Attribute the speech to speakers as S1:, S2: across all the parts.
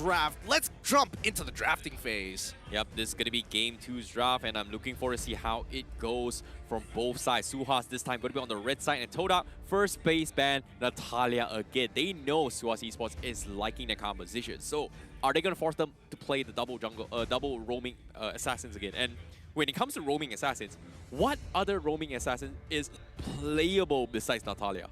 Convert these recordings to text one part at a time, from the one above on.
S1: draft. Let's jump into the drafting phase.
S2: Yep, this is going to be Game 2's draft, and I'm looking forward to see how it goes from both sides. SUHAZ this time going to be on the red side, and TODAK, first base ban, Natalia again. They know SUHAZ Esports is liking their composition, so are they going to force them to play the double roaming assassins again? And when it comes to roaming assassins, what other roaming assassin is playable besides Natalia?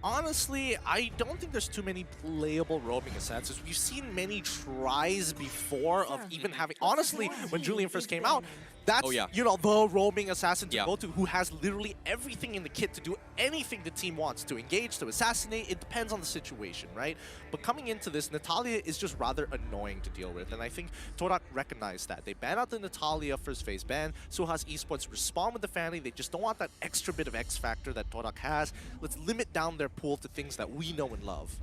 S1: Honestly, I don't think there's too many playable roaming assassins. We've seen many tries before of even having... Honestly, when Julian first came out, that's, you know, the roaming assassin to go to, who has literally everything in the kit to do anything the team wants, to engage, to assassinate. It depends on the situation, right? But coming into this, Natalia is just rather annoying to deal with, and I think TODAK recognized that. They ban out the Natalia first phase ban. SUHAZ Esports respond with the family. They just don't want that extra bit of X factor that TODAK has. Let's limit down their pool to things that we know and love.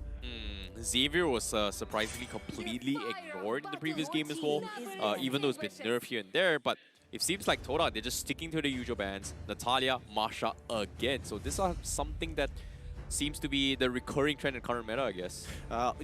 S2: Xavier was surprisingly completely ignored in the previous game as well, even though it's been nerfed here and there, but it seems like TODAK, they're just sticking to the usual bans. Natalia, Masha again. So this is something that seems to be the recurring trend in current meta, I guess.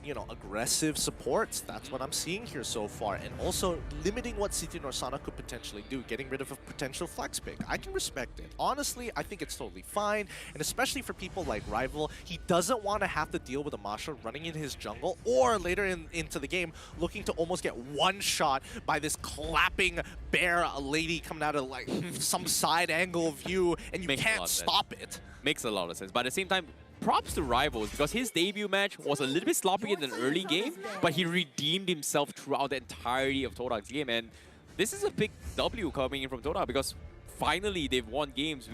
S1: You know, aggressive supports. That's what I'm seeing here so far. And also limiting what City Norsana could potentially do, getting rid of a potential flex pick. I can respect it. Honestly, I think it's totally fine. And especially for people like Rival, he doesn't want to have to deal with a Masha running in his jungle or later into the game looking to almost get one shot by this clapping bear lady coming out of like some side angle view, and you can't stop it.
S2: Makes a lot of sense. But at the same time, props to Rivals, because his debut match was a little bit sloppy in an early game, but he redeemed himself throughout the entirety of TODAK's game. And this is a big W coming in from TODAK, because finally they've won games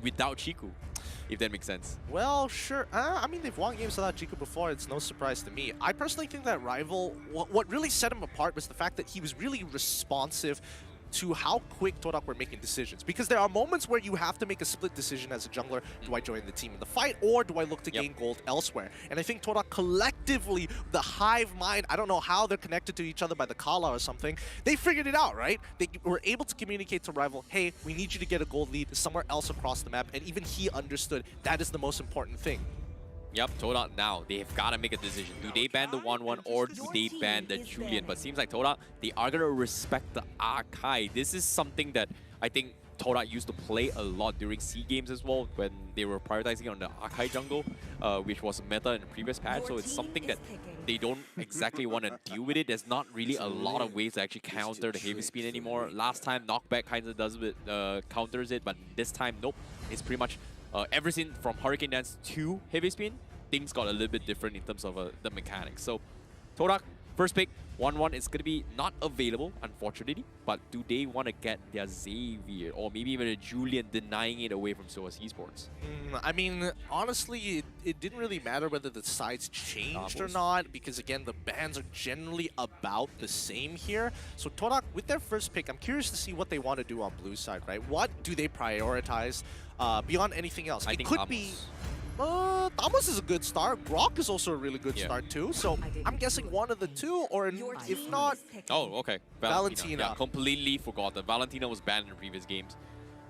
S2: without Chiku, if that makes sense.
S1: Well, sure. I mean, they've won games without Chiku before. It's no surprise to me. I personally think that Rival, what really set him apart was the fact that he was really responsive to how quick TODAK were making decisions. Because there are moments where you have to make a split decision as a jungler. Do I join the team in the fight, or do I look to gain gold elsewhere? And I think TODAK collectively, the hive mind, I don't know how they're connected to each other by the Kala or something, they figured it out, right? They were able to communicate to Rival, hey, we need you to get a gold lead somewhere else across the map, and even he understood that is the most important thing.
S2: Yep, TODAK now, they've got to make a decision. Do they ban the 1-1 or do they ban the Julian? But seems like TODAK, they are going to respect the Arkai. This is something that I think TODAK used to play a lot during C games as well, when they were prioritizing on the Arkai jungle, which was meta in the previous patch. So it's something that they don't exactly want to deal with it. There's not really a lot of ways to actually counter the heavy spin anymore. Last time, knockback kind of does it, counters it, but this time, nope. It's pretty much everything from Hurricane Dance to Heavy Spin, things got a little bit different in terms of the mechanics. So, TODAK, first pick, 1-1 is going to be not available, unfortunately. But do they want to get their Xavier, or maybe even a Julian, denying it away from SUHAZ Esports?
S1: I mean, honestly, it didn't really matter whether the sides changed or not, because again, the bans are generally about the same here. So TODAK, with their first pick, I'm curious to see what they want to do on blue side, right? What do they prioritize beyond anything else?
S2: I
S1: it
S2: think
S1: could
S2: Amos.
S1: be... Thomas is a good start. Grok is also a really good start too. So I'm guessing one of the two, or if not...
S2: Oh, okay.
S1: Valentina.
S2: Yeah, completely forgot that Valentina was banned in the previous games.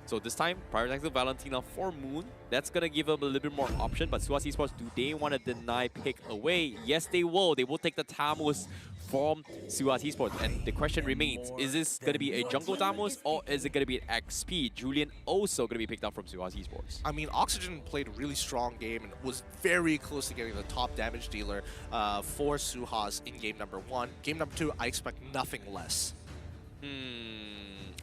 S2: So this time, prioritizing Valentina for Moon. That's going to give them a little bit more option. But SUHAZ Esports, do they want to deny pick away? Yes, they will. They will take the Tamus from SUHAZ Esports. And the question remains, is this going to be a jungle Tamus, or is it going to be an XP? Julian also going to be picked up from SUHAZ Esports.
S1: I mean, Oxygen played a really strong game and was very close to getting the top damage dealer for SUHAZ in game number 1. Game number 2, I expect nothing less.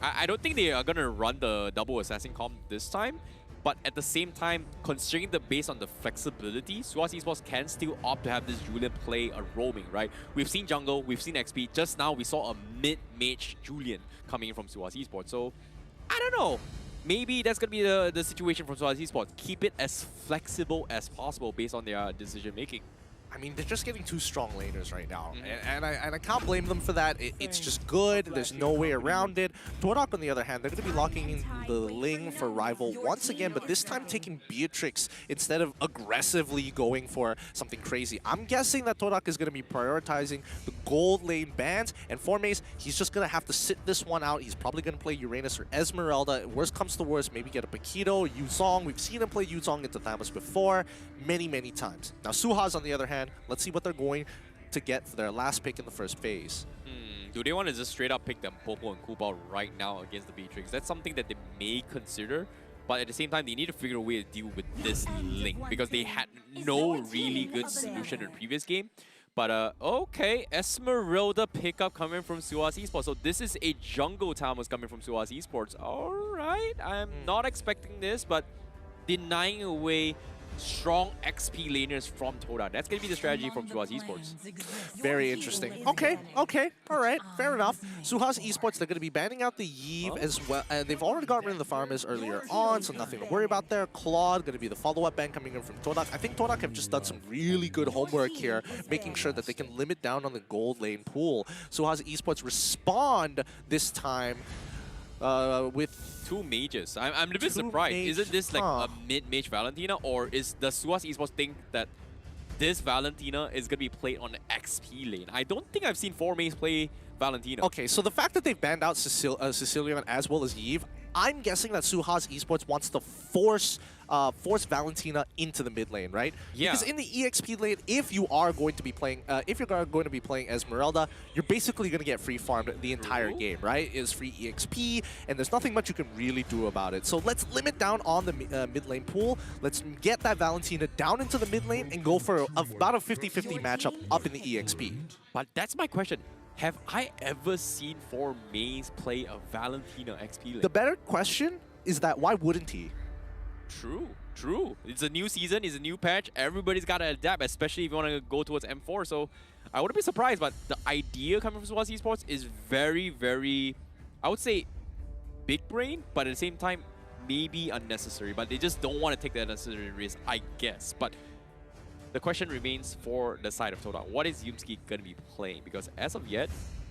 S2: I don't think they are going to run the double assassin comp this time. But at the same time, considering based on the flexibility, SUHAZ Esports can still opt to have this Julian play a roaming, right? We've seen jungle, we've seen XP. Just now, we saw a mid-mage Julian coming in from SUHAZ Esports. So, I don't know. Maybe that's going to be the situation from SUHAZ Esports. Keep it as flexible as possible based on their decision-making.
S1: I mean, they're just getting two strong laners right now, and I can't blame them for that. It's just good. There's no way around it. TODAK, on the other hand, they're going to be locking in the Ling for Rival once again, but this time taking Beatrix instead of aggressively going for something crazy. I'm guessing that TODAK is going to be prioritizing the gold lane bans, and for Mace, he's just going to have to sit this one out. He's probably going to play Uranus or Esmeralda. Worst comes to worst, maybe get a Paquito, Yuzong. We've seen him play Yuzong into Thamus before many, many times. Now, SUHAZ, on the other hand, let's see what they're going to get their last pick in the first phase.
S2: Do they want to just straight up pick them Popo and Kubao right now against the Beatrix? That's something that they may consider, but at the same time, they need to figure a way to deal with this link because they had no really good solution in the previous game. But okay, Esmeralda pickup coming from SUHAZ Esports. So this is a jungle Tamos coming from SUHAZ Esports. All right, I'm not expecting this, but denying away strong XP laners from TODAK. That's going to be the strategy from SUHAZ Esports.
S1: Very interesting. Okay, all right, fair enough. SUHAZ Esports, they're going to be banning out the Yve as well. And they've already gotten rid of the farmers earlier on, so nothing to worry about there. Claude, going to be the follow-up ban coming in from TODAK. I think TODAK have just done some really good homework here, making sure that they can limit down on the gold lane pool. SUHAZ Esports respond this time with
S2: 2 mages. I'm a little bit surprised. Isn't this like a mid-mage Valentina, or does SUHAZ Esports think that this Valentina is going to be played on the XP lane? I don't think I've seen 4 mages play Valentina.
S1: Okay, so the fact that they've banned out Sicilian as well as Yve, I'm guessing that SUHAZ Esports wants to force Valentina into the mid lane, right?
S2: Yeah.
S1: Because in the EXP lane, if you are going to be playing, Esmeralda, you're basically going to get free farmed the entire game, right? It's free EXP, and there's nothing much you can really do about it. So let's limit down on the mid lane pool. Let's get that Valentina down into the mid lane and go for about a 50-50 matchup up in the EXP.
S2: But that's my question. Have I ever seen 4 mains play a Valentina XP lane?
S1: The better question is that why wouldn't he?
S2: True. It's a new season, it's a new patch. Everybody's got to adapt, especially if you want to go towards M4. So I wouldn't be surprised, but the idea coming from SUHAZ Esports is very, very, I would say, big brain, but at the same time, maybe unnecessary. But they just don't want to take that unnecessary risk, I guess. But the question remains for the side of TODAK. What is Yumski going to be playing? Because as of yet,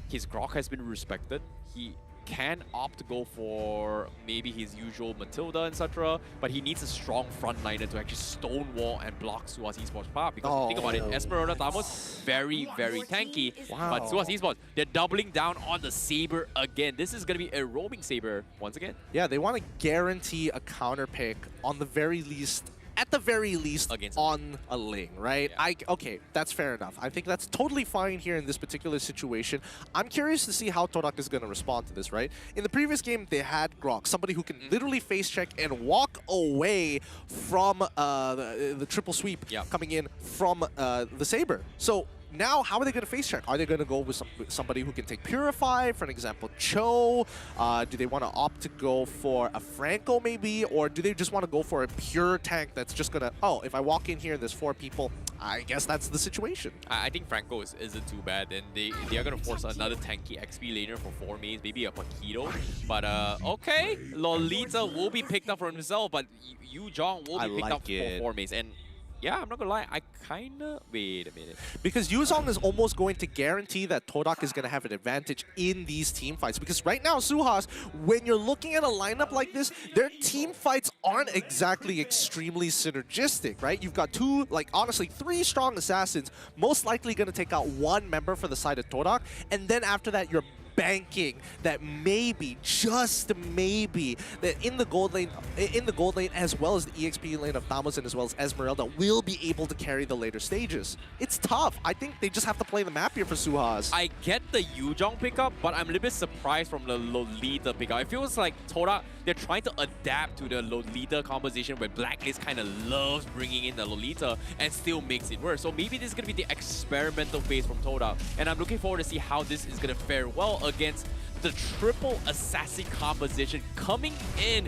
S2: his Grok has been respected. He can opt to go for maybe his usual Matilda, etc. But he needs a strong frontliner to actually stonewall and block SUHAZ Esports' path. Because think about it, Esmeralda Tamos, very, very tanky.
S1: Wow.
S2: But SUHAZ Esports, they're doubling down on the Saber again. This is going to be a roaming Saber once again.
S1: Yeah, they want to guarantee a counter pick on the very least, at the very least, on a Ling, right?
S2: Yeah.
S1: Okay, that's fair enough. I think that's totally fine here in this particular situation. I'm curious to see how TODAK is going to respond to this, right? In the previous game, they had Grok, somebody who can literally face check and walk away from the triple sweep coming in from the Saber. So now, how are they going to face check? Are they going to go with somebody who can take Purify, for an example, Cho? Do they want to opt to go for a Franco maybe? Or do they just want to go for a pure tank that's just going to, oh, if I walk in here and there's 4 people, I guess that's the situation.
S2: I think Franco isn't too bad, and they are going to force another tanky XP laner for 4 mains, maybe a Paquito. But okay, Lolita will be picked up for himself, but Yu Jong will be picked up for 4 mains. And yeah, I'm not gonna lie, I kinda... Wait a minute.
S1: Because Yuzong is almost going to guarantee that TODAK is gonna have an advantage in these team fights. Because right now, SUHAZ, when you're looking at a lineup like this, their team fights aren't exactly extremely synergistic, right? You've got 2, like honestly, 3 strong assassins, most likely gonna take out 1 member for the side of TODAK, and then after that, you're banking that maybe, just maybe, that in the gold lane as well as the EXP lane of Thamos and as well as Esmeralda will be able to carry the later stages. It's tough. I think they just have to play the map here for SUHAZ.
S2: I get the Yujong pickup, but I'm a little bit surprised from the Lolita pickup. It feels like TODAK, they're trying to adapt to the Lolita composition where Blacklist kind of loves bringing in the Lolita and still makes it work. So maybe this is going to be the experimental phase from TODAK, and I'm looking forward to see how this is going to fare well against the triple assassin composition coming in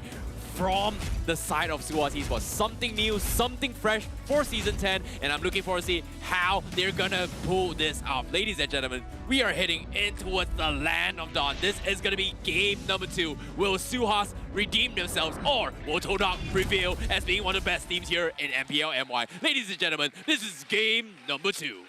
S2: from the side of SUHAZ Esports. Something new, something fresh for Season 10, and I'm looking forward to see how they're gonna pull this off. Ladies and gentlemen, we are heading in towards the Land of Dawn. This is gonna be game number 2. Will SUHAZ redeem themselves, or will TODAK prevail as being one of the best teams here in MPL-MY? Ladies and gentlemen, this is game number 2.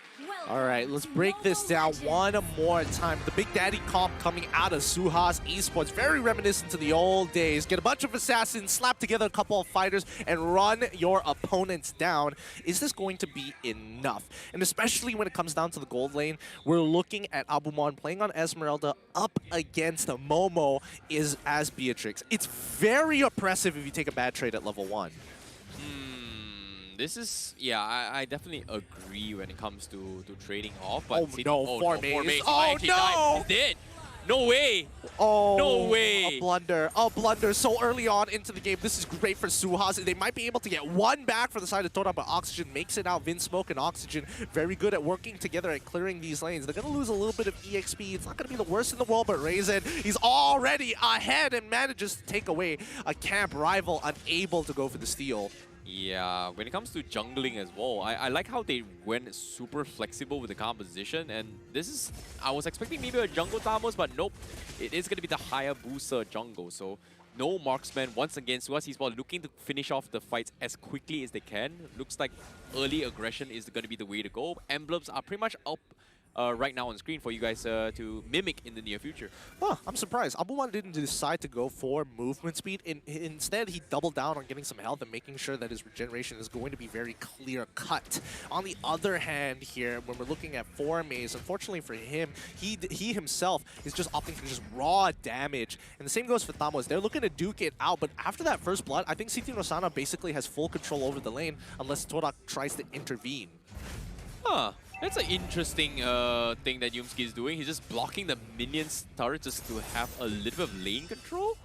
S1: All right, let's break this down one more time. The Big Daddy comp coming out of SUHAZ Esports. Very reminiscent to the old days. Get a bunch of assassins, slap together a couple of fighters, and run your opponents down. Is this going to be enough? And especially when it comes down to the gold lane, we're looking at Abumon playing on Esmeralda up against Momo as Beatrix. It's very oppressive if you take a bad trade at level 1.
S2: this is, yeah, I definitely agree when it comes to trading off. But
S1: Oh no, four maze. Oh
S2: He
S1: no!
S2: did. No way.
S1: Oh,
S2: No way.
S1: A blunder. A blunder so early on into the game. This is great for SUHAZ. They might be able to get one back for the side of TODAK, but Oxygen makes it out. Vinsmoke and Oxygen very good at working together at clearing these lanes. They're going to lose a little bit of EXP. It's not going to be the worst in the world, but Raisin, he's already ahead and manages to take away a camp rival unable to go for the steal.
S2: Yeah, when it comes to jungling as well, I like how they went super flexible with the composition, and this is, I was expecting maybe a jungle Tamos, but nope, it is going to be the Hayabusa jungle, so no marksman. Once again, SUHAZ Esports looking to finish off the fights as quickly as they can. Looks like early aggression is going to be the way to go. Emblems are pretty much up right now on screen for you guys to mimic in the near future.
S1: Huh, I'm surprised. Abuman didn't decide to go for movement speed. Instead, he doubled down on getting some health and making sure that his regeneration is going to be very clear cut. On the other hand here, when we're looking at 4 maze, unfortunately for him, he himself is just opting for just raw damage. And the same goes for Thamos. They're looking to duke it out, but after that first blood, I think CT Rosana basically has full control over the lane unless TODAK tries to intervene.
S2: Huh. That's an interesting thing that Yumski is doing. He's just blocking the minions' turret just to have a little bit of lane control.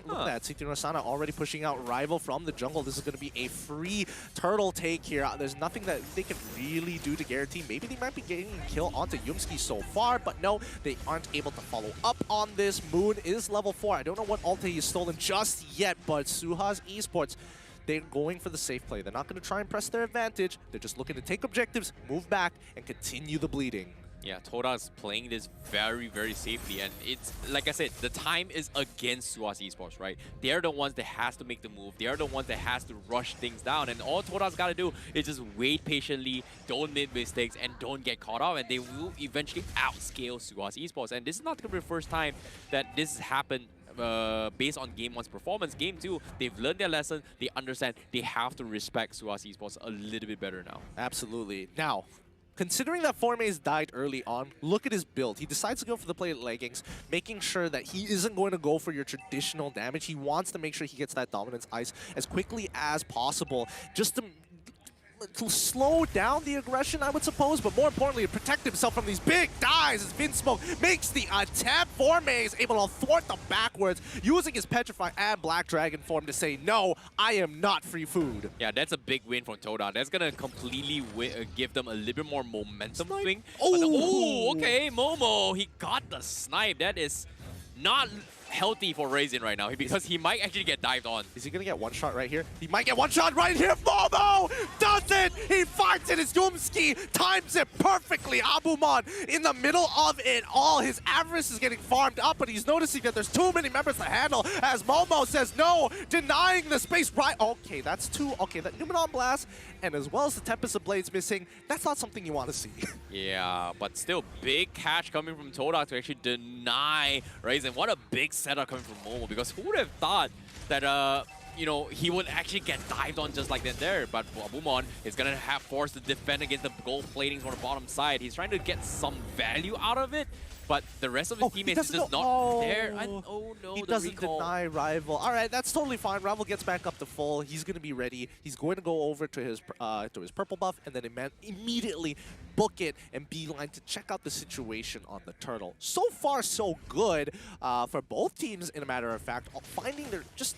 S1: Look at that. CT Rosana already pushing out Rival from the jungle. This is going to be a free turtle take here. There's nothing that they can really do to guarantee. Maybe they might be getting a kill onto Yumski so far, but no, they aren't able to follow up on this. Moon is level 4. I don't know what ult he's stolen just yet, but SUHAZ Esports, they're going for the safe play. They're not going to try and press their advantage. They're just looking to take objectives, move back, and continue the bleeding.
S2: Yeah, TODAK is playing this very, very safely. And it's, like I said, the time is against SUHAZ Esports, right? They're the ones that has to make the move. They're the ones that has to rush things down. And all TODAK's got to do is just wait patiently, don't make mistakes, and don't get caught up. And they will eventually outscale SUHAZ Esports. And this is not going to be the first time that this has happened based on Game 1's performance. Game 2, they've learned their lesson. They understand they have to respect SUHAZ Esports a little bit better now.
S1: Absolutely. Now, considering that 4 maze died early on, look at his build. He decides to go for the plated leggings, making sure that he isn't going to go for your traditional damage. He wants to make sure he gets that dominance ice as quickly as possible, just to slow down the aggression, I would suppose, but more importantly, to protect himself from these big dives as Vinsmoke makes the attempt. 4 maze able to thwart the backwards, using his Petrify and Black Dragon form to say, no, I am not free food.
S2: Yeah, that's a big win from TODAK. That's going to completely give them a little bit more momentum swing.
S1: Oh,
S2: okay, Momo, he got the snipe. That is not healthy for Raisin right now because he might actually get dived on.
S1: Is he gonna get one shot right here? He might get one shot right here. Momo does it! He finds it. His Yumski times it perfectly. Abumon in the middle of it all. His avarice is getting farmed up, but he's noticing that there's too many members to handle as Momo says no, denying the space right. Okay, that's two. Okay, that Numenon Blast and as well as the Tempest of Blades missing, that's not something you want to see.
S2: Yeah, but still big catch coming from TODAK to actually deny Raisin. What a big setup coming from Momo, because who would have thought that you know, he would actually get dived on just like that there. But Abumon is gonna have forced to defend against the gold platings on the bottom side. He's trying to get some value out of it, but the rest of his teammates is just not there. Oh no,
S1: he
S2: the
S1: doesn't
S2: recall.
S1: deny Rival. All right, that's totally fine. Rival gets back up to full. He's going to be ready. He's going to go over to his purple buff and then immediately book it and beeline to check out the situation on the turtle. So far, so good for both teams, in a matter of fact, finding their just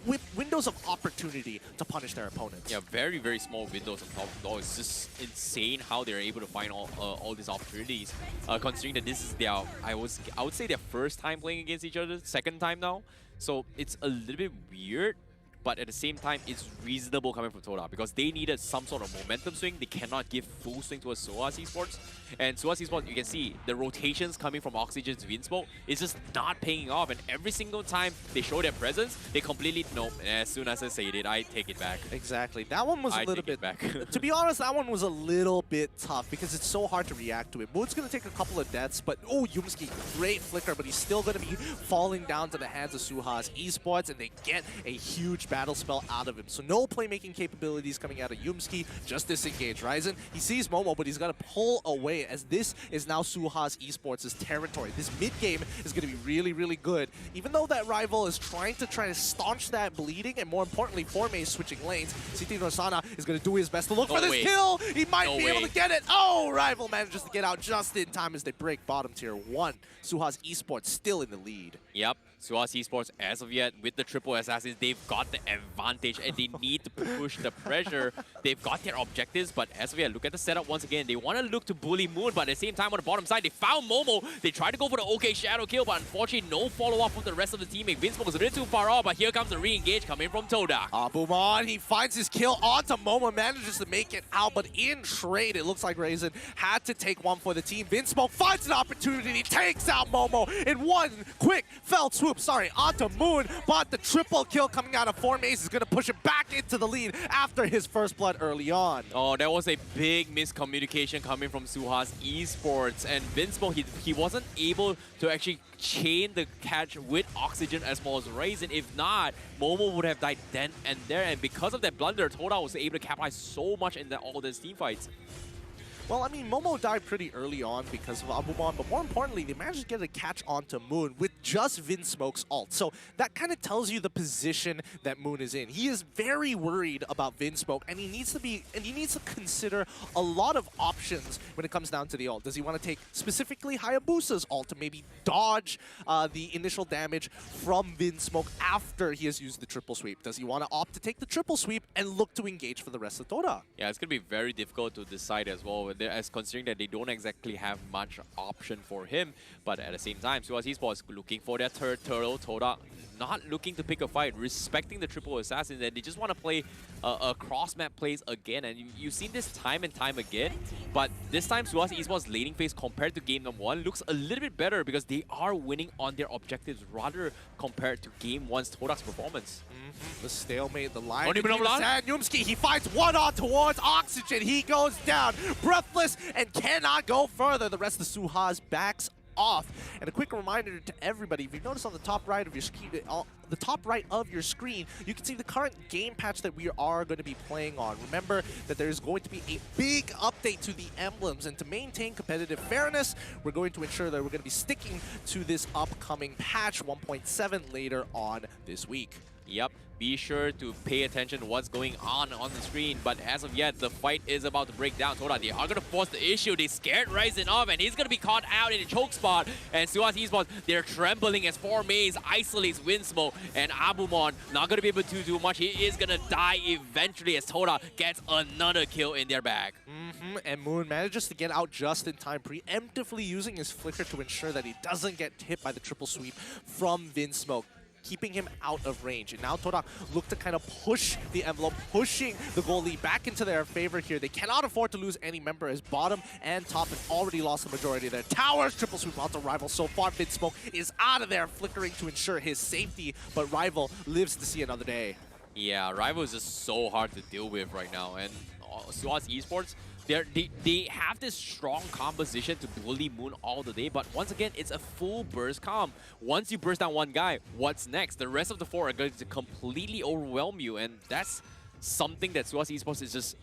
S1: with windows of opportunity to punish their opponents.
S2: Yeah, very, very small windows on top of it all. It's just insane how they're able to find all these opportunities. Considering that this is their, I would say their first time playing against each other, second time now. So it's a little bit weird, but at the same time, it's reasonable coming from TODAK because they needed some sort of momentum swing. They cannot give full swing to a SUHAZ Esports. And SUHAZ Esports, you can see the rotations coming from Oxygen's Vinsmoke is just not paying off. And every single time they show their presence, they completely, nope, as soon as I say it, I take it back.
S1: Exactly. That one was a little bit,
S2: back.
S1: to be honest, that one was a little bit tough because it's so hard to react to it. Moon's going to take a couple of deaths, but oh, Yumski, great flicker, but he's still going to be falling down to the hands of SUHAZ Esports, and they get a huge back battle spell out of him. So no playmaking capabilities coming out of Yumski, just disengage. Ryzen, he sees Momo, but he's got to pull away as this is now SUHAZ Esports' territory. This mid-game is going to be really, really good. Even though that rival is trying to staunch that bleeding, and more importantly, Formay is switching lanes, CT Norsana is going to do his best to look for this kill. He might be able to get it. Oh, rival manages to get out just in time as they break bottom tier 1. SUHAZ Esports still in the lead.
S2: Yep. SUHAZ Esports, as of yet, with the triple assassins, they've got the advantage and they need to push the pressure. They've got their objectives, but as of yet, look at the setup once again. They want to look to bully Moon, but at the same time, on the bottom side, they found Momo. They tried to go for the OK Shadow kill, but unfortunately, no follow-up from the rest of the teammate. Vinsmoke was a bit too far off, but here comes the re-engage coming from TODAK.
S1: Abumon, he finds his kill onto Momo, manages to make it out, but in trade, it looks like Raisin had to take one for the team. Vinsmoke finds an opportunity, he takes out Momo in one quick felt swoop, onto Moon, but the triple kill coming out of Formace is going to push him back into the lead after his first blood early on.
S2: Oh, that was a big miscommunication coming from SUHAZ Esports, and Vinsmoke, he wasn't able to actually chain the catch with oxygen as well as Raisin. If not, Momo would have died then and there, and because of that blunder, TODAK was able to capitalize so much in all these team fights.
S1: Well, I mean, Momo died pretty early on because of Abumon, but more importantly, they managed to get a catch onto Moon with just Vinsmoke's ult. So that kind of tells you the position that Moon is in. He is very worried about Vinsmoke, and he needs to consider a lot of options when it comes down to the ult. Does he want to take specifically Hayabusa's ult to maybe dodge the initial damage from Vinsmoke after he has used the triple sweep? Does he want to opt to take the triple sweep and look to engage for the rest of TODAK?
S2: Yeah, it's going to be very difficult to decide as well, as considering that they don't exactly have much option for him. But at the same time, SUHAZ Esports looking for their third turtle. TODAK not looking to pick a fight, respecting the triple assassins, and they just want to play a cross-map plays again. And you've seen this time and time again, but this time SUHAZ Esports' laning phase compared to game number 1 looks a little bit better because they are winning on their objectives rather compared to game 1's TODAK's performance.
S1: The stalemate, the line.
S2: Yumski,
S1: he finds one on towards oxygen. He goes down, breathless, and cannot go further. The rest of SUHAZ backs off. And a quick reminder to everybody, if you notice on the top right of your screen, you can see the current game patch that we are going to be playing on. Remember that there's going to be a big update to the emblems, and to maintain competitive fairness, we're going to ensure that we're going to be sticking to this upcoming patch 1.7 later on this week.
S2: Yep, be sure to pay attention to what's going on the screen. But as of yet, the fight is about to break down. TODAK, they are going to force the issue. They scared Ryzen off, and he's going to be caught out in a choke spot. And SUHAZ Esports, they're trembling as Formaze isolates Vinsmoke, and Abumon not going to be able to do much. He is going to die eventually as TODAK gets another kill in their bag.
S1: And Moon manages to get out just in time, preemptively using his flicker to ensure that he doesn't get hit by the triple sweep from Vinsmoke, keeping him out of range. And now TODAK look to kind of push the envelope, pushing the goal lead back into their favor here. They cannot afford to lose any member as bottom and top have already lost the majority of their towers. Triple sweep onto Rival so far. Vinsmoke is out of there, flickering to ensure his safety, but Rival lives to see another day.
S2: Yeah, Rival is just so hard to deal with right now. And SUHAZ Esports, they have this strong composition to bully Moon all the day, but once again, it's a full burst comp. Once you burst down one guy, what's next? The rest of the 4 are going to completely overwhelm you, and that's something that SUHAZ Esports is just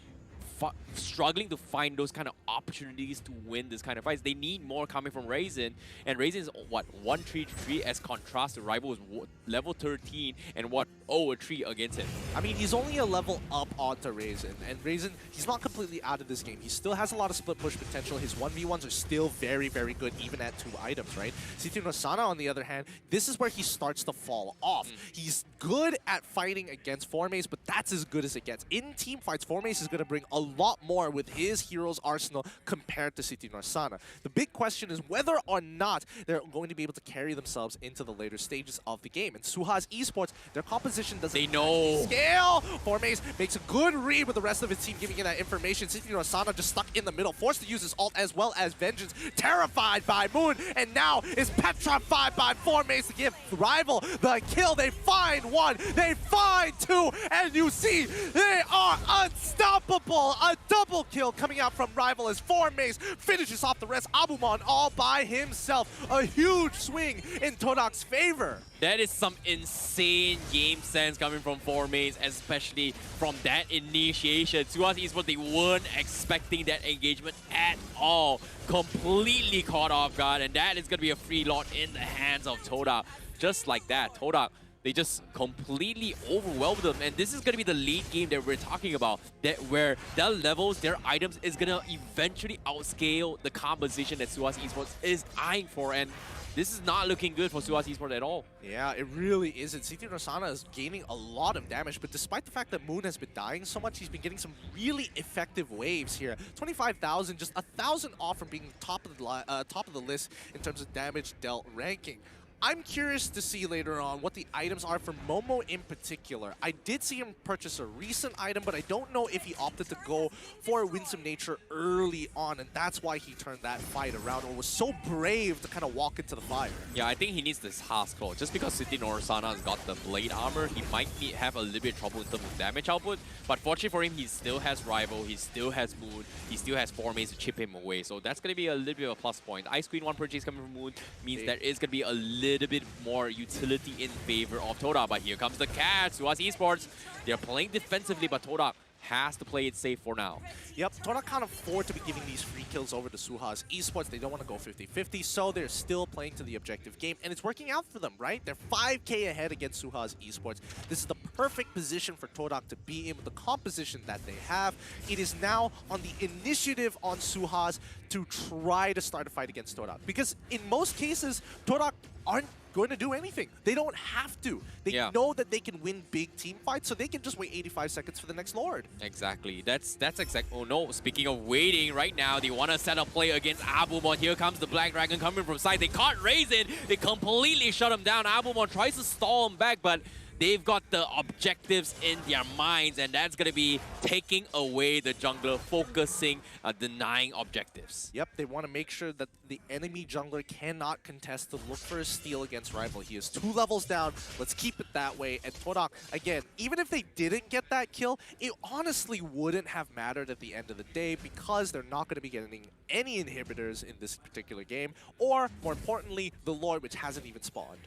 S2: struggling to find those kind of opportunities to win this kind of fights. They need more coming from Raisin, and Raisin is what, 1-3-3 as contrast to Rival is level 13 and what, 0-3 against him.
S1: I mean, he's only a level up onto Raisin, and Raisin, he's not completely out of this game. He still has a lot of split push potential. His 1v1s are still very, very good, even at 2 items, right? CT Nosana, on the other hand, this is where he starts to fall off. He's good at fighting against Formace, but that's as good as it gets. In team fights, Formace is going to bring a lot more with his hero's arsenal compared to CT Nosana. The big question is whether or not they're going to be able to carry themselves into the later stages of the game. And SUHAZ Esports, their composition doesn't scale. Formace makes a good read with the rest of his team giving him that information. CT Nosana just stuck in the middle, forced to use his ult as well as Vengeance, terrified by Moon, and now is petrified by Formace to give Rival the kill. They find 1, they find 2, and you see they are unstoppable. A double kill coming out from Rival as Formace finishes off the rest. Abumon all by himself. A huge swing in TODAK's favor.
S2: That is some insane game sense coming from 4Maze, especially from that initiation. SUHAZ Esports, they weren't expecting that engagement at all. Completely caught off guard, and that is going to be a free lot in the hands of TODAK. Just like that, TODAK, they just completely overwhelmed them. And this is going to be the late game that we're talking about, that where their levels, their items is going to eventually outscale the composition that SUHAZ Esports is eyeing for. And this is not looking good for SUHAZ Esports at all.
S1: Yeah, it really isn't. CT Rosana is gaining a lot of damage, but despite the fact that Moon has been dying so much, he's been getting some really effective waves here. 25,000, just 1,000 off from being top of the list in terms of damage dealt ranking. I'm curious to see later on what the items are for Momo in particular. I did see him purchase a recent item, but I don't know if he opted to go for Winsome Nature early on, and that's why he turned that fight around, or was so brave to kind of walk into the fire.
S2: Yeah, I think he needs this SUHAZ Claw. Just because City Norosana has got the Blade Armor, he might have a little bit of trouble in terms of damage output, but fortunately for him, he still has Rival, he still has Moon, he still has 4Maze to chip him away, so that's going to be a little bit of a plus point. Ice Queen 1 purchase coming from Moon means there is going to be a little bit more utility in favor of TODAK. But here comes the catch. SUHAZ Esports, they're playing defensively, but TODAK has to play it safe for now.
S1: Yep, TODAK can't afford to be giving these free kills over to SUHAZ Esports. They don't want to go 50-50, so they're still playing to the objective game, and it's working out for them, right? They're 5K ahead against SUHAZ Esports. This is the perfect position for TODAK to be in with the composition that they have. It is now on the initiative on SUHAZ to try to start a fight against TODAK, because in most cases, TODAK aren't going to do anything. They don't have to. They know that they can win big team fights, so they can just wait 85 seconds for the next Lord.
S2: Exactly. That's exact. Oh no, speaking of waiting, right now they want to set up play against Abumon. Here comes the Black Dragon coming from side. They caught Raisin. They completely shut him down. Abumon tries to stall him back, but they've got the objectives in their minds, and that's going to be taking away the jungler, focusing, denying objectives.
S1: Yep, they want to make sure that the enemy jungler cannot contest to look for a steal against Rival. He is 2 levels down. Let's keep it that way. And TODAK, again, even if they didn't get that kill, it honestly wouldn't have mattered at the end of the day, because they're not going to be getting any inhibitors in this particular game, or, more importantly, the Lord, which hasn't even spawned.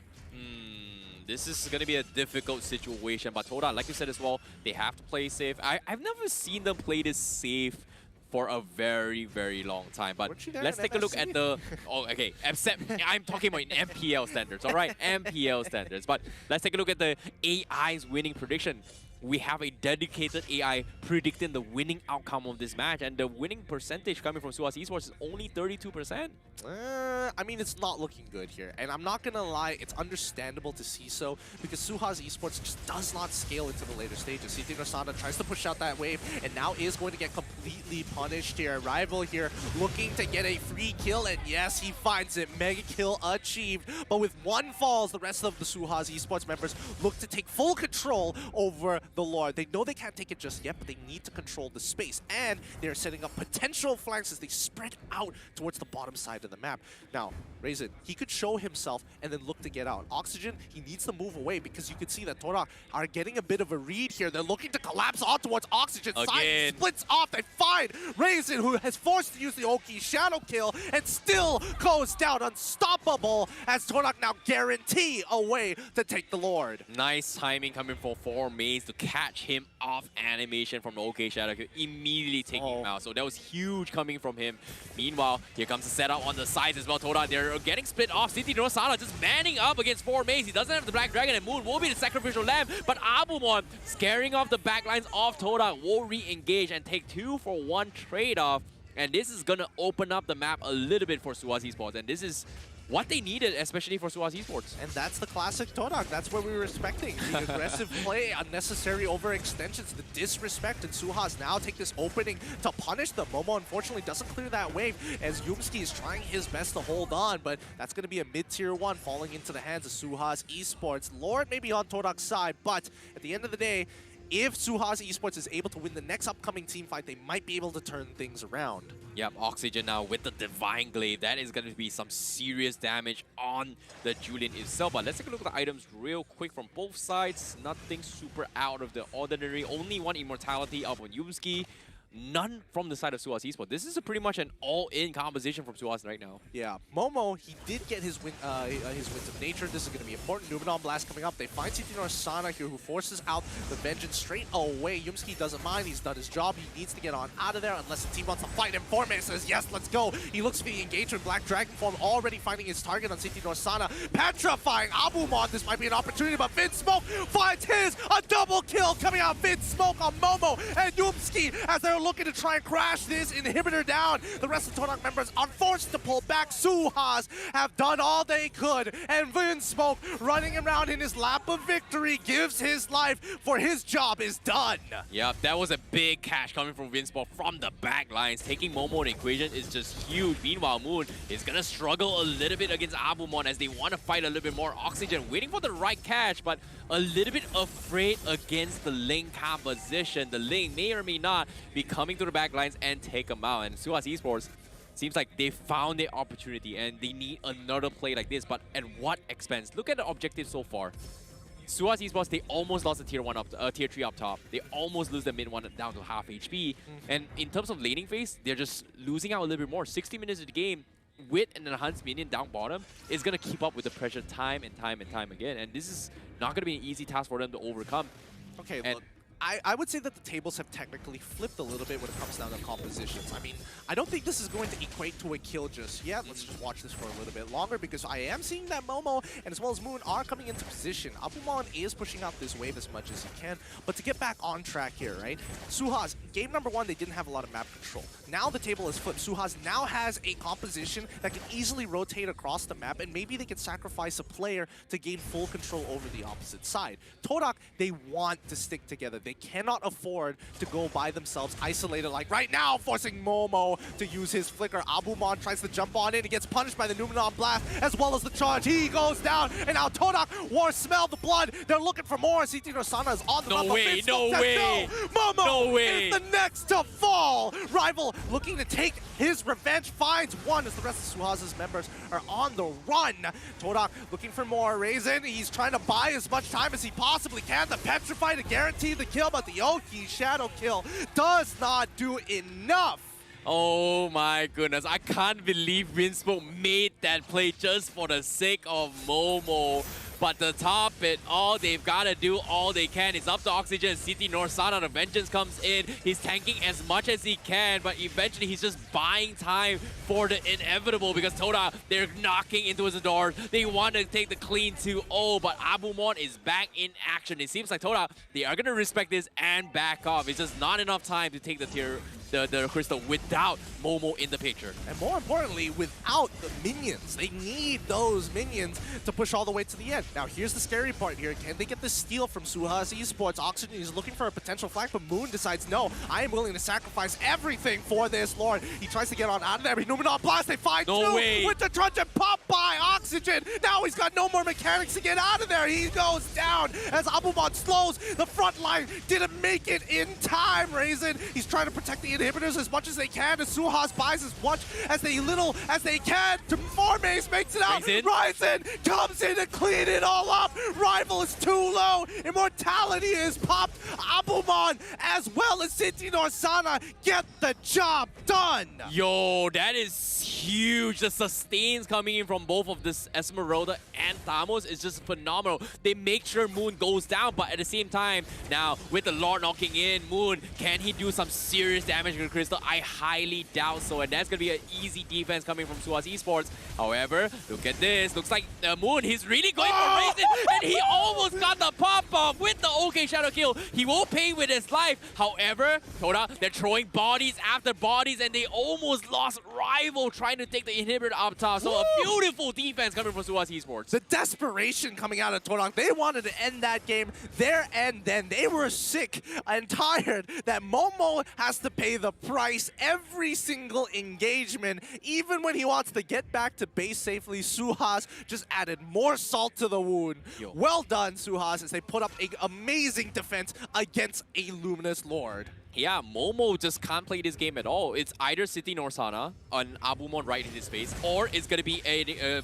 S2: This is going to be a difficult situation, but TODAK, like you said as well, they have to play safe. I've never seen them play this safe for a very, very long time. But let's take a look at the... Oh, okay. I'm talking about MPL standards, all right? MPL standards. But let's take a look at the AI's winning prediction. We have a dedicated AI predicting the winning outcome of this match, and the winning percentage coming from SUHAZ Esports is only 32%.
S1: I mean, it's not looking good here, and I'm not gonna lie, it's understandable to see so, because SUHAZ Esports just does not scale into the later stages. CT Rosana tries to push out that wave, and now is going to get completely punished here. Rival here looking to get a free kill, and yes, he finds it. Mega kill achieved, but with 1 falls, the rest of the SUHAZ Esports members look to take full control over the Lord. They know they can't take it just yet, but they need to control the space, and they're setting up potential flanks as they spread out towards the bottom side of the map. Now, Raisin, he could show himself and then look to get out. Oxygen, he needs to move away, because you can see that TODAK are getting a bit of a read here. They're looking to collapse on towards Oxygen. Side splits off. They find Raisin, who has forced to use the Oki shadow kill and still goes down unstoppable, as TODAK now guarantee a way to take the Lord.
S2: Nice timing coming from 4Maze to catch him off animation from the OK shadow kill, immediately taking him out. So that was huge coming from him. Meanwhile, here comes the setup on the sides as well. TODAK, they're getting split off. CT Norosana just manning up against 4Maze. He doesn't have the Black Dragon, and Moon will be the sacrificial lamb, but Abumon scaring off the backlines of TODAK will re-engage and take 2-for-1 trade-off. And this is going to open up the map a little bit for SUHAZ Esports, and this is what they needed, especially for SUHAZ Esports.
S1: And that's the classic TODAK. That's what we were expecting. The aggressive play, unnecessary overextensions, the disrespect, and SUHAZ now take this opening to punish them. Momo unfortunately doesn't clear that wave, as Yumski is trying his best to hold on, but that's going to be a mid-tier 1 falling into the hands of SUHAZ Esports. Lord may be on TODAK's side, but at the end of the day, if SUHAZ Esports is able to win the next upcoming team fight, they might be able to turn things around.
S2: Yep, Oxygen now with the Divine Glaive. That is going to be some serious damage on the Julian itself. But let's take a look at the items real quick from both sides. Nothing super out of the ordinary. Only 1 immortality up on Yumski. none from the side of SUHAZ Esports. This is pretty much an all-in composition from SUHAZ right now.
S1: Yeah, Momo, he did get his Winds of Nature. This is going to be important. Numenon Blast coming up. They find CT Sana here, who forces out the Vengeance straight away. Yumski doesn't mind. He's done his job. He needs to get on out of there unless the team wants to fight him. Forme says, yes, let's go. He looks for the engagement. Black Dragon form already finding his target on CT Sana. Petrifying Abumon. This might be an opportunity, but Vinsmoke finds his. A double kill coming out. Vinsmoke on Momo and Yumski as they're looking to try and crash this inhibitor down. The rest of the TODAK members are forced to pull back. SUHAZ have done all they could, and Vinsmoke running around in his lap of victory gives his life, for his job is done.
S2: Yeah, that was a big catch coming from Vinsmoke from the back lines. Taking Momo in equation is just huge. Meanwhile, Moon is gonna struggle a little bit against Abumon as they want to fight a little bit more. Oxygen waiting for the right catch, but a little bit afraid against the lane composition. The lane may or may not be coming through the back lines and take them out. And SUHAZ Esports seems like they found their opportunity and they need another play like this, but at what expense? Look at the objective so far. SUHAZ Esports, they almost lost the tier 3 up top. They almost lose the mid one down to half HP. And in terms of laning phase, they're just losing out a little bit more. 60 minutes of the game with an enhanced minion down bottom is going to keep up with the pressure time and time and time again. And this is not going to be an easy task for them to overcome.
S1: Okay, look. I would say that the tables have technically flipped a little bit when it comes down to compositions. I mean, I don't think this is going to equate to a kill just yet. Let's just watch this for a little bit longer, because I am seeing that Momo and as well as Moon are coming into position. Abumon is pushing out this wave as much as he can, but to get back on track here, right? SUHAZ, game number 1, they didn't have a lot of map control. Now the table is flipped. SUHAZ now has a composition that can easily rotate across the map, and maybe they can sacrifice a player to gain full control over the opposite side. TODAK, they want to stick together. They cannot afford to go by themselves isolated like right now, forcing Momo to use his flicker. Abumon tries to jump on in. He gets punished by the Numenon Blast as well as the charge. He goes down, and now TODAK War smell the blood. They're looking for more. CT Sana is on the run.
S2: No way, no way.
S1: Momo
S2: no way.
S1: is the next to fall. Rival looking to take his revenge, finds one as the rest of SUHAZ's members are on the run. TODAK looking for more. Raisin, he's trying to buy as much time as he possibly can. The Petrify to guarantee the kill, but the Oki Shadow kill does not do enough.
S2: Oh my goodness, I can't believe Vinsmoke made that play just for the sake of Momo. But to top it all, they've got to do all they can. It's up to Oxygen. CT Sana, the Vengeance comes in. He's tanking as much as he can, but eventually he's just buying time for the inevitable because TODAK, they're knocking into his door. They want to take the clean 2-0, but Abumon is back in action. It seems like TODAK, they are going to respect this and back off. It's just not enough time to take the crystal without Momo in the picture.
S1: And more importantly, without the minions. They need those minions to push all the way to the end. Now, here's the scary part here. Can they get the steal from SUHAZ Esports? Oxygen is looking for a potential flag, but Moon decides, no, I am willing to sacrifice everything for this Lord. He tries to get on out of there. Numenon Blast, they find
S2: no
S1: two
S2: way.
S1: With the truncheon pop by Oxygen. Now he's got no more mechanics to get out of there. He goes down as Abumon slows. The front line didn't make it in time. Raisin, he's trying to protect the inhibitors as much as they can, as SUHAZ buys as much as they can. Formace makes it out. Raisin comes in to clean it all up. Rival is too low. Immortality is popped. Abumon as well as CT Sana get the job done.
S2: Yo, that is huge. The sustains coming in from both of this Esmeralda and Thamos is just phenomenal. They make sure Moon goes down, but at the same time, now with the Lord knocking in, Moon, can he do some serious damage to the Crystal? I highly doubt so, and that's going to be an easy defense coming from SUHAZ Esports. However, look at this. Looks like Moon, he's really going for Raisin, and he almost got the pop-off with the OK Shadow kill. He will pay with his life. However, TODAK, they're throwing bodies after bodies, and they almost lost Rival trying to take the inhibitor up top. So a beautiful defense coming from SUHAZ Esports.
S1: The desperation coming out of TODAK. They wanted to end that game there and then. They were sick and tired that Momo has to pay the price every single engagement. Even when he wants to get back to base safely, SUHAZ just added more salt to the wound.
S2: Yo.
S1: Well done, SUHAZ, as they put up an amazing defense against a Luminous Lord.
S2: Yeah, Momo just can't play this game at all. It's either CT Sana on Abumon right in his face, or it's going to be a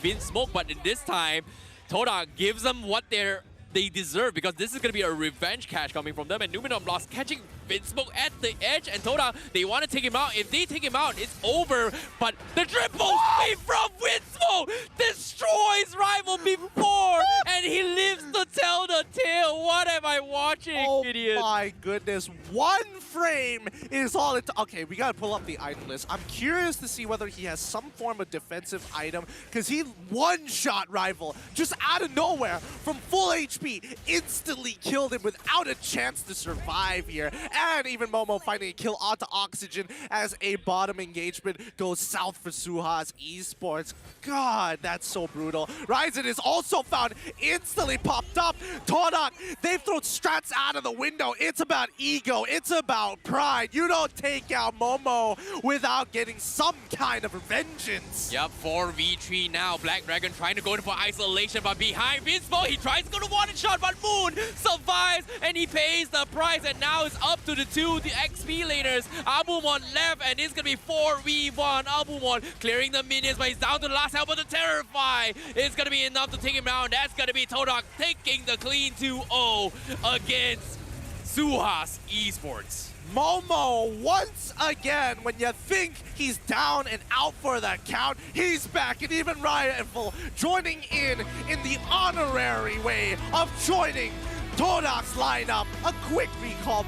S2: Vinsmoke, but in this time, TODAK gives them what they deserve, because this is going to be a revenge catch coming from them, and Numenon Blast catching Vinsmoke at the edge, and TODAK, they want to take him out. If they take him out, it's over. But the triple sweep from Vinsmoke destroys Rival before, and he lives to tell the tale. What am I watching, idiot?
S1: Oh my goodness. One frame is all it... Okay, we gotta pull up the item list. I'm curious to see whether he has some form of defensive item, because he one-shot Rival just out of nowhere from full HP, instantly killed him without a chance to survive here. And even Momo finding a kill onto Oxygen as a bottom engagement goes south for SUHAZ Esports. God, that's so brutal. Ryzen is also found, instantly popped up. TODAK, they've thrown strats out of the window. It's about ego. It's about pride. You don't take out Momo without getting some kind of vengeance.
S2: Yep, 4v3 now. Black Dragon trying to go in for isolation, but behind Vinsmoke, he tries to go to one shot, but Moon survives and he pays the price, and now it's up to the XP laners. Abumon left, and it's gonna be 4v1. Abumon clearing the minions, but he's down to the last health, but the Terrify is gonna be enough to take him down. That's gonna be TODAK taking the clean 2-0 against SUHAZ Esports.
S1: Momo, once again, when you think he's down and out for the count, he's back, and even Riotful joining in the honorary way of joining TODAK's lineup. A quick recall